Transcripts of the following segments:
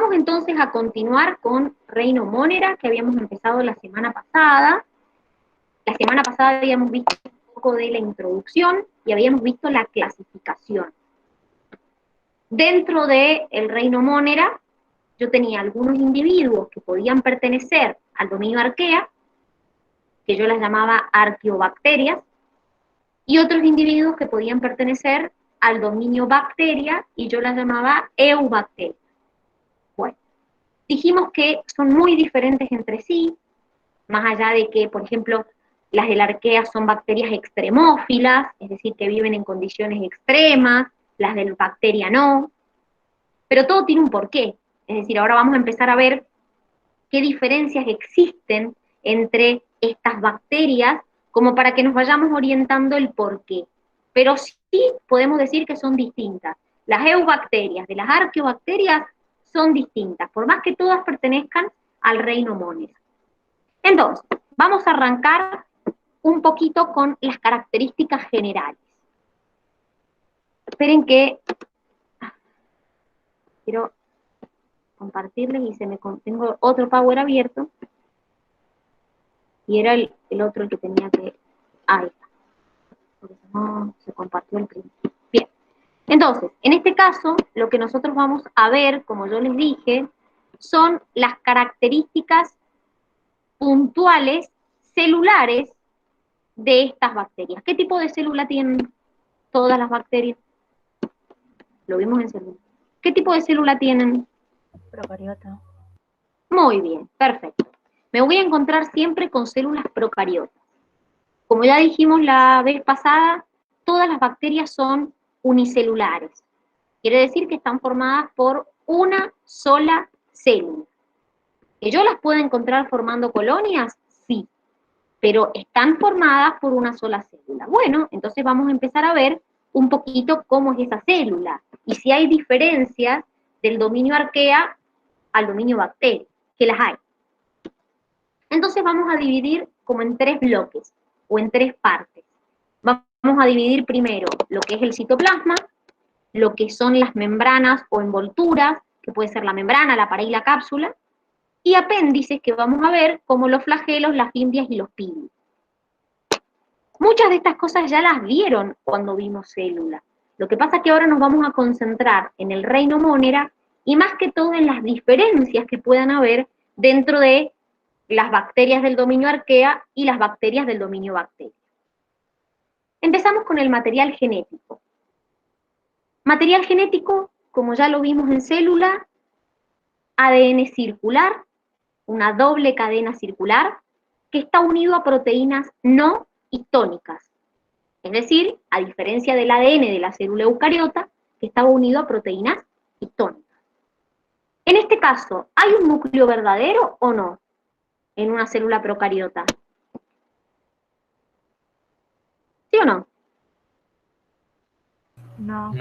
Vamos entonces a continuar con Reino Monera, que habíamos empezado la semana pasada. La semana pasada habíamos visto un poco de la introducción y habíamos visto la clasificación. Dentro del Reino Monera, yo tenía algunos individuos que podían pertenecer al dominio Archaea, que yo las llamaba arqueobacterias, y otros individuos que podían pertenecer al dominio bacteria, y yo las llamaba eubacterias. Bueno, dijimos que son muy diferentes entre sí, más allá de que, por ejemplo, las de la arquea son bacterias extremófilas, es decir, que viven en condiciones extremas, las del bacteria no, pero todo tiene un porqué. Es decir, ahora vamos a empezar a ver qué diferencias existen entre estas bacterias, como para que nos vayamos orientando el porqué. Pero sí podemos decir que son distintas. Las eubacterias de las arqueobacterias son distintas, por más que todas pertenezcan al reino Monera. Entonces, vamos a arrancar un poquito con las características generales. Esperen que quiero compartirles y tengo otro Power abierto y era el otro el que tenía que... Ahí está, porque no se compartió el principio. Bien, entonces, en este caso, lo que nosotros vamos a ver, como yo les dije, son las características puntuales celulares de estas bacterias. ¿Qué tipo de célula tienen todas las bacterias? Lo vimos en célula. ¿Qué tipo de célula tienen? Procariota. Muy bien, perfecto. Me voy a encontrar siempre con células procariotas. Como ya dijimos la vez pasada, todas las bacterias son unicelulares. Quiere decir que están formadas por una sola célula. ¿Que yo las puedo encontrar formando colonias? Sí, pero están formadas por una sola célula. Bueno, entonces vamos a empezar a ver un poquito cómo es esa célula y si hay diferencias del dominio arquea al dominio bacteria, que las hay. Entonces vamos a dividir como en tres bloques o en tres partes. Vamos a dividir primero lo que es el citoplasma, lo que son las membranas o envolturas, que puede ser la membrana, la pared y la cápsula, y apéndices que vamos a ver como los flagelos, las fimbrias y los pili. Muchas de estas cosas ya las vieron cuando vimos células. Lo que pasa es que ahora nos vamos a concentrar en el reino Monera y más que todo en las diferencias que puedan haber dentro de las bacterias del dominio arquea y las bacterias del dominio bacteria. Empezamos con el material genético. Material genético, como ya lo vimos en célula, ADN circular, una doble cadena circular, que está unido a proteínas no histónicas. Es decir, a diferencia del ADN de la célula eucariota, que estaba unido a proteínas histónicas. En este caso, ¿hay un núcleo verdadero o no en una célula procariota? ¿Sí o no? No.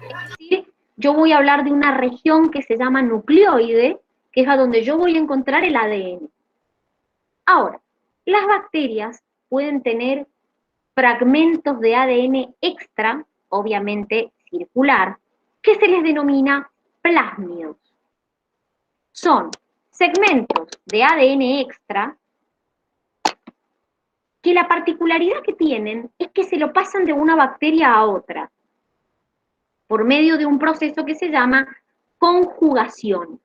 Es decir, yo voy a hablar de una región que se llama nucleoide, que es a donde yo voy a encontrar el ADN. Ahora, las bacterias pueden tener fragmentos de ADN extra, obviamente circular, que se les denomina plásmidos. Son segmentos de ADN extra que la particularidad que tienen es que se lo pasan de una bacteria a otra por medio de un proceso que se llama conjugación.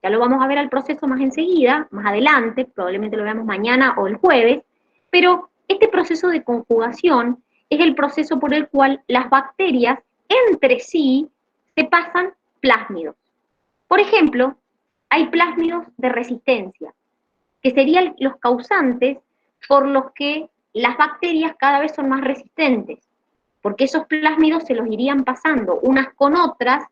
Ya lo vamos a ver al proceso más enseguida, más adelante, probablemente lo veamos mañana o el jueves, pero este proceso de conjugación es el proceso por el cual las bacterias entre sí se pasan plásmidos. Por ejemplo, hay plásmidos de resistencia, que serían los causantes por los que las bacterias cada vez son más resistentes, porque esos plásmidos se los irían pasando unas con otras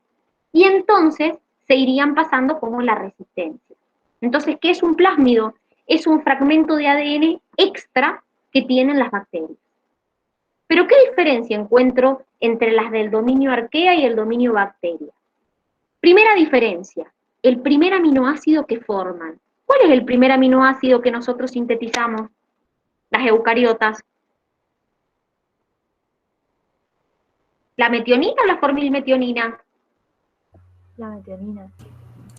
y entonces se irían pasando como la resistencia. Entonces, ¿qué es un plásmido? Es un fragmento de ADN extra que tienen las bacterias. Pero ¿qué diferencia encuentro entre las del dominio arquea y el dominio bacteria? Primera diferencia, el primer aminoácido que forman. ¿Cuál es el primer aminoácido que nosotros sintetizamos, las eucariotas? ¿La metionina o la formilmetionina? La metionina.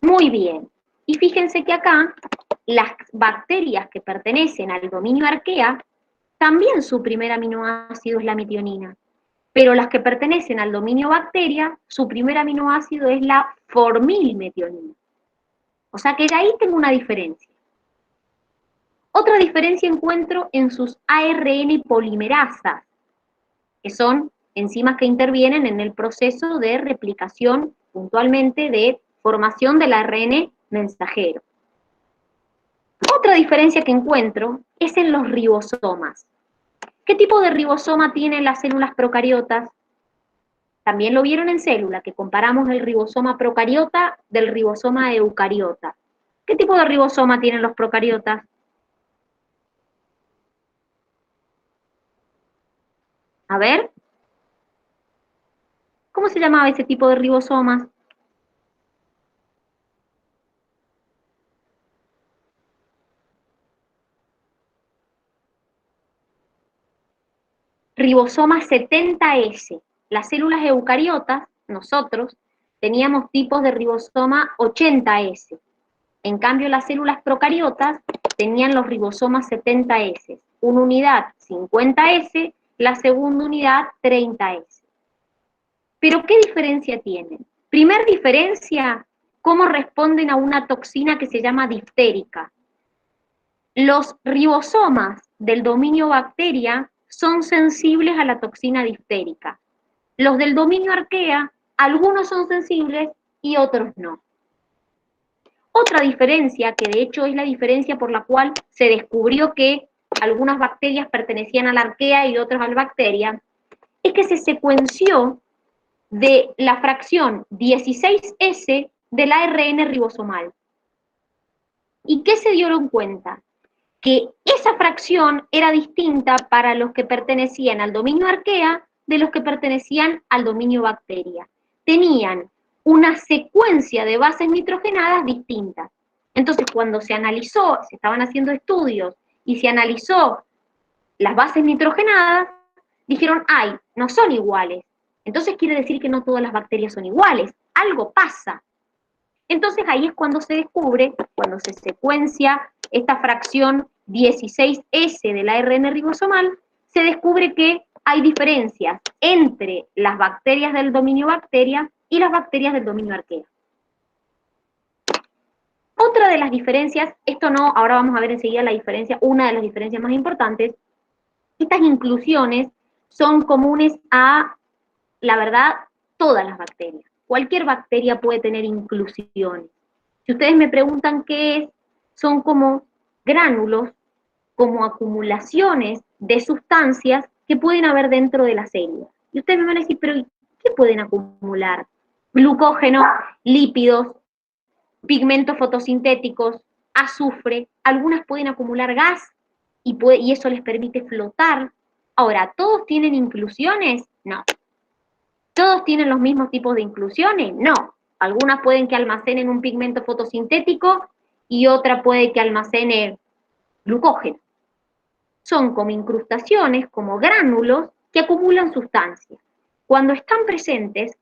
Muy bien. Y fíjense que acá las bacterias que pertenecen al dominio arquea, también su primer aminoácido es la metionina. Pero las que pertenecen al dominio bacteria, su primer aminoácido es la formilmetionina. O sea que ahí tengo una diferencia. Otra diferencia encuentro en sus ARN polimerasas, que son enzimas que intervienen en el proceso de replicación, puntualmente de formación del ARN mensajero. Otra diferencia que encuentro es en los ribosomas. ¿Qué tipo de ribosoma tienen las células procariotas? También lo vieron en célula, que comparamos el ribosoma procariota del ribosoma eucariota. ¿Qué tipo de ribosoma tienen los procariotas? A ver, ¿cómo se llamaba ese tipo de ribosomas? Ribosoma 70S. Las células eucariotas, nosotros, teníamos tipos de ribosoma 80S. En cambio, las células procariotas tenían los ribosomas 70S. Una unidad 50S, la segunda unidad 30S. Pero ¿qué diferencia tienen? Primer diferencia, cómo responden a una toxina que se llama diftérica. Los ribosomas del dominio bacteria son sensibles a la toxina diftérica. Los del dominio arquea, algunos son sensibles y otros no. Otra diferencia, que de hecho es la diferencia por la cual se descubrió que algunas bacterias pertenecían a la arquea y otras a la bacteria, es que se secuenció de la fracción 16S del ARN ribosomal. ¿Y qué se dieron cuenta? Que esa fracción era distinta para los que pertenecían al dominio arquea de los que pertenecían al dominio bacteria. Tenían una secuencia de bases nitrogenadas distintas. Entonces, cuando se analizó, se estaban haciendo estudios y se analizó las bases nitrogenadas, dijeron, ay, no son iguales. Entonces quiere decir que no todas las bacterias son iguales. Algo pasa. Entonces ahí es cuando se descubre, cuando se secuencia esta fracción 16S del ARN ribosomal, se descubre que hay diferencias entre las bacterias del dominio bacteria y las bacterias del dominio arquea. Otra de las diferencias, esto no, ahora vamos a ver enseguida la diferencia, una de las diferencias más importantes, estas inclusiones son comunes a, la verdad, todas las bacterias. Cualquier bacteria puede tener inclusiones. Si ustedes me preguntan qué es, son como gránulos, como acumulaciones de sustancias que pueden haber dentro de la célula. Y ustedes me van a decir, pero ¿qué pueden acumular? Glucógeno, lípidos, pigmentos fotosintéticos, azufre, algunas pueden acumular gas y eso les permite flotar. Ahora, ¿todos tienen inclusiones? No. ¿Todos tienen los mismos tipos de inclusiones? No. Algunas pueden que almacenen un pigmento fotosintético y otra puede que almacene glucógeno. Son como incrustaciones, como gránulos que acumulan sustancias. Cuando están presentes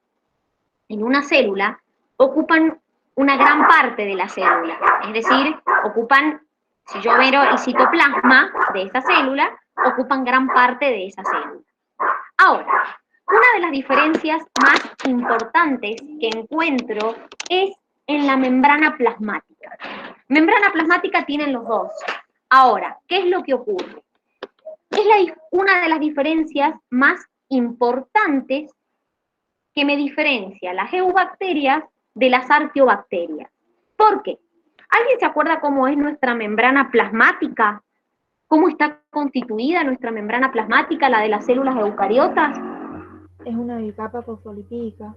en una célula, ocupan una gran parte de la célula. Es decir, ocupan, si yo miro el citoplasma de esa célula, ocupan gran parte de esa célula. Ahora, una de las diferencias más importantes que encuentro es en la membrana plasmática. Membrana plasmática tienen los dos. Ahora, ¿qué es lo que ocurre? Es una de las diferencias más importantes que me diferencia las eubacterias de las arqueobacterias. ¿Por qué? ¿Alguien se acuerda cómo es nuestra membrana plasmática? ¿Cómo está constituida nuestra membrana plasmática, la de las células eucariotas? Es una bicapa fosfolipídica.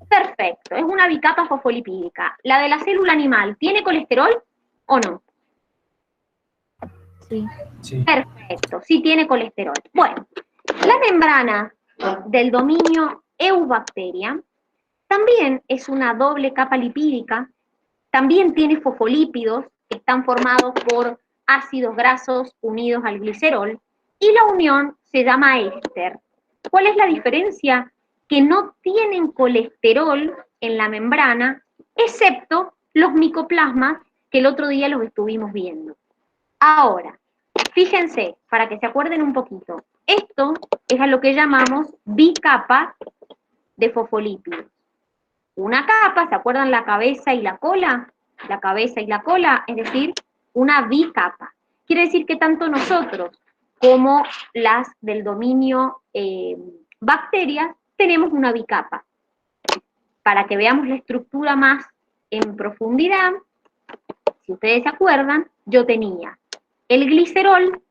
Perfecto, es una bicapa fosfolipídica. ¿La de la célula animal tiene colesterol o no? Sí. Sí. Perfecto, sí tiene colesterol. Bueno, la membrana del dominio eubacteria también es una doble capa lipídica, también tiene fosfolípidos que están formados por ácidos grasos unidos al glicerol y la unión se llama éster. ¿Cuál es la diferencia? Que no tienen colesterol en la membrana, excepto los micoplasmas que el otro día los estuvimos viendo. Ahora, fíjense, para que se acuerden un poquito, esto es a lo que llamamos bicapa de fosfolípidos. Una capa, ¿se acuerdan la cabeza y la cola? La cabeza y la cola, es decir, una bicapa. Quiere decir que tanto nosotros como las del dominio bacterias tenemos una bicapa. Para que veamos la estructura más en profundidad, si ustedes se acuerdan, yo tenía el glicerol,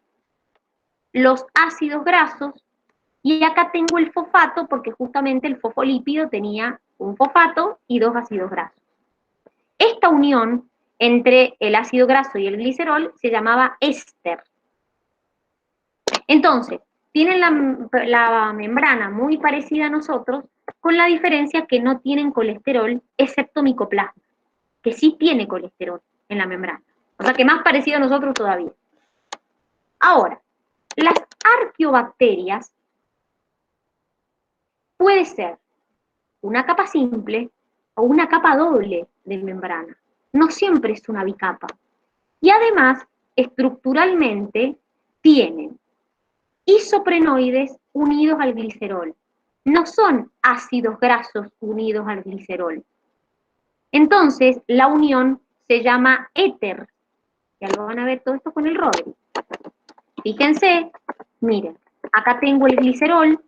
los ácidos grasos, y acá tengo el fosfato, porque justamente el fosfolípido tenía un fosfato y dos ácidos grasos. Esta unión entre el ácido graso y el glicerol se llamaba éster. Entonces, tienen la membrana muy parecida a nosotros, con la diferencia que no tienen colesterol, excepto micoplasma, que sí tiene colesterol en la membrana. O sea que más parecido a nosotros todavía. Ahora, las arqueobacterias puede ser una capa simple o una capa doble de membrana. No siempre es una bicapa. Y además, estructuralmente, tienen isoprenoides unidos al glicerol. No son ácidos grasos unidos al glicerol. Entonces, la unión se llama éter. Ya lo van a ver todo esto con el Rodri. Fíjense, miren, acá tengo el glicerol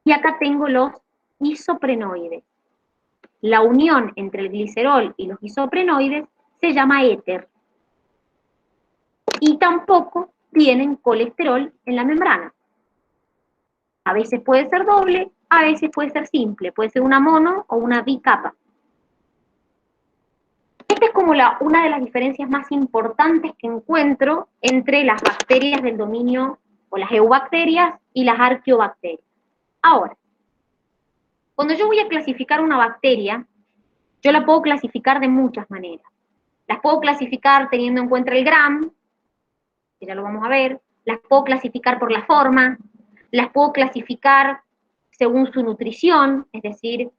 y acá tengo los isoprenoides. La unión entre el glicerol y los isoprenoides se llama éter. Y tampoco tienen colesterol en la membrana. A veces puede ser doble, a veces puede ser simple, puede ser una mono o una bicapa. Esta es como una de las diferencias más importantes que encuentro entre las bacterias del dominio, o las eubacterias y las arqueobacterias. Ahora, cuando yo voy a clasificar una bacteria, yo la puedo clasificar de muchas maneras. Las puedo clasificar teniendo en cuenta el Gram, que ya lo vamos a ver, las puedo clasificar por la forma, las puedo clasificar según su nutrición, es decir,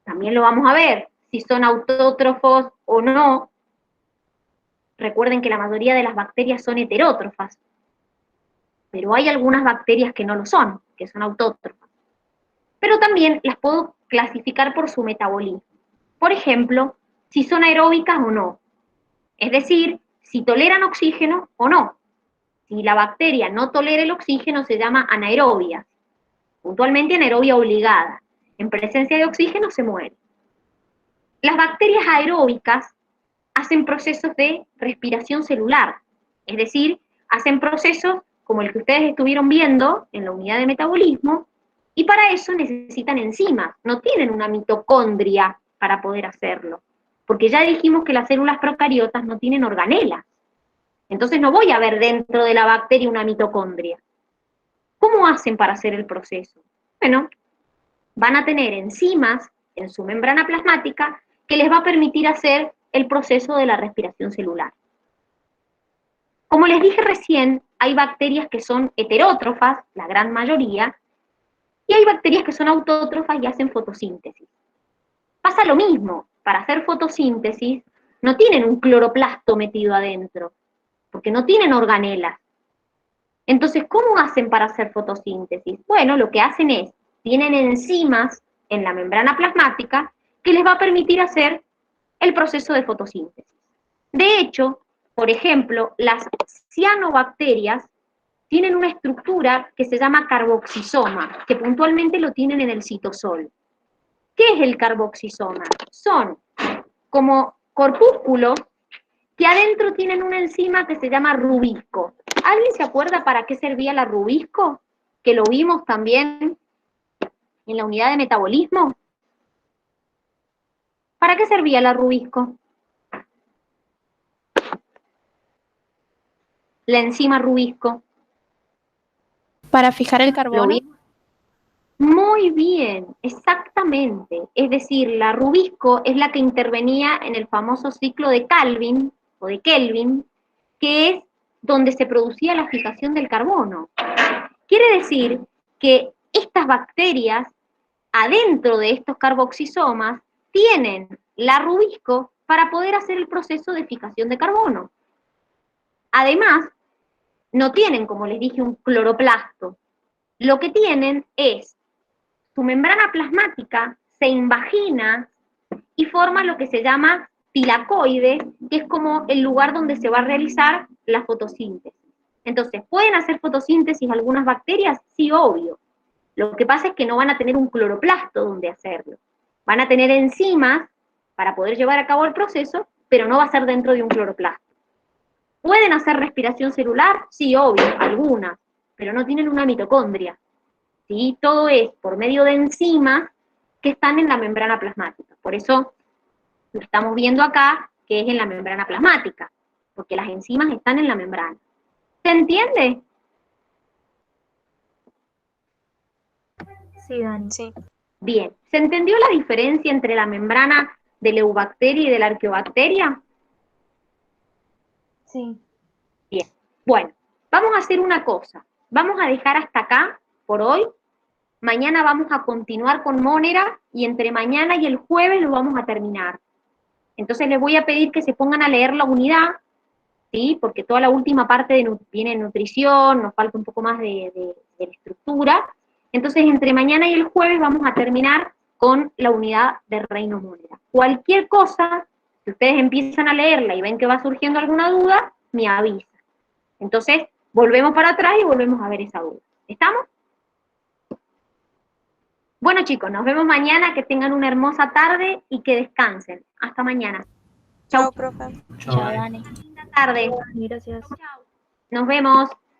también lo vamos a ver, si son autótrofos o no. Recuerden que la mayoría de las bacterias son heterótrofas, pero hay algunas bacterias que no lo son, que son autótrofas. Pero también las puedo clasificar por su metabolismo. Por ejemplo, si son aeróbicas o no. Es decir, si toleran oxígeno o no. Si la bacteria no tolera el oxígeno, se llama anaerobia. Puntualmente anaerobia obligada. En presencia de oxígeno se muere. Las bacterias aeróbicas hacen procesos de respiración celular. Es decir, hacen procesos como el que ustedes estuvieron viendo en la unidad de metabolismo, y para eso necesitan enzimas. No tienen una mitocondria para poder hacerlo. Porque ya dijimos que las células procariotas no tienen organelas. Entonces no voy a ver dentro de la bacteria una mitocondria. ¿Cómo hacen para hacer el proceso? Bueno, van a tener enzimas en su membrana plasmática que les va a permitir hacer el proceso de la respiración celular. Como les dije recién, hay bacterias que son heterótrofas, la gran mayoría, y hay bacterias que son autótrofas y hacen fotosíntesis. Pasa lo mismo, para hacer fotosíntesis no tienen un cloroplasto metido adentro, porque no tienen organelas. Entonces, ¿cómo hacen para hacer fotosíntesis? Bueno, lo que hacen es, tienen enzimas en la membrana plasmática que les va a permitir hacer el proceso de fotosíntesis. De hecho, por ejemplo, las cianobacterias tienen una estructura que se llama carboxisoma, que puntualmente lo tienen en el citosol. ¿Qué es el carboxisoma? Son como corpúsculos que adentro tienen una enzima que se llama rubisco. ¿Alguien se acuerda para qué servía la rubisco? Que lo vimos también en la unidad de metabolismo. ¿Para qué servía la rubisco? La enzima rubisco. Para fijar el ¿Lo carbono. vimos? Muy bien, exactamente. Es decir, la rubisco es la que intervenía en el famoso ciclo de Calvin, o de Kelvin, que es donde se producía la fijación del carbono. Quiere decir que estas bacterias, adentro de estos carboxisomas, tienen la rubisco para poder hacer el proceso de fijación de carbono. Además, no tienen, como les dije, un cloroplasto. Lo que tienen es su membrana plasmática se invagina y forma lo que se llama tilacoide, que es como el lugar donde se va a realizar la fotosíntesis. Entonces, ¿pueden hacer fotosíntesis algunas bacterias? Sí, obvio. Lo que pasa es que no van a tener un cloroplasto donde hacerlo. Van a tener enzimas para poder llevar a cabo el proceso, pero no va a ser dentro de un cloroplasto. ¿Pueden hacer respiración celular? Sí, obvio, algunas, pero no tienen una mitocondria. ¿Sí? Todo es por medio de enzimas que están en la membrana plasmática. Por eso lo estamos viendo acá, que es en la membrana plasmática, porque las enzimas están en la membrana. ¿Se entiende? Sí, Dani. Sí. Bien. ¿Se entendió la diferencia entre la membrana de la eubacteria y de la arqueobacteria? Sí. Bien. Bueno, vamos a hacer una cosa. Vamos a dejar hasta acá por hoy. Mañana vamos a continuar con Monera y entre mañana y el jueves lo vamos a terminar. Entonces les voy a pedir que se pongan a leer la unidad, ¿sí? Porque toda la última parte viene nutrición, nos falta un poco más de la estructura. Entonces entre mañana y el jueves vamos a terminar con la unidad de Reino Monera. Cualquier cosa, si ustedes empiezan a leerla y ven que va surgiendo alguna duda, me avisa. Entonces volvemos para atrás y volvemos a ver esa duda. ¿Estamos? Bueno chicos, nos vemos mañana, que tengan una hermosa tarde y que descansen. Hasta mañana. Chao, Chau. profe. Chao, Dani. Linda tarde. Gracias. Nos vemos.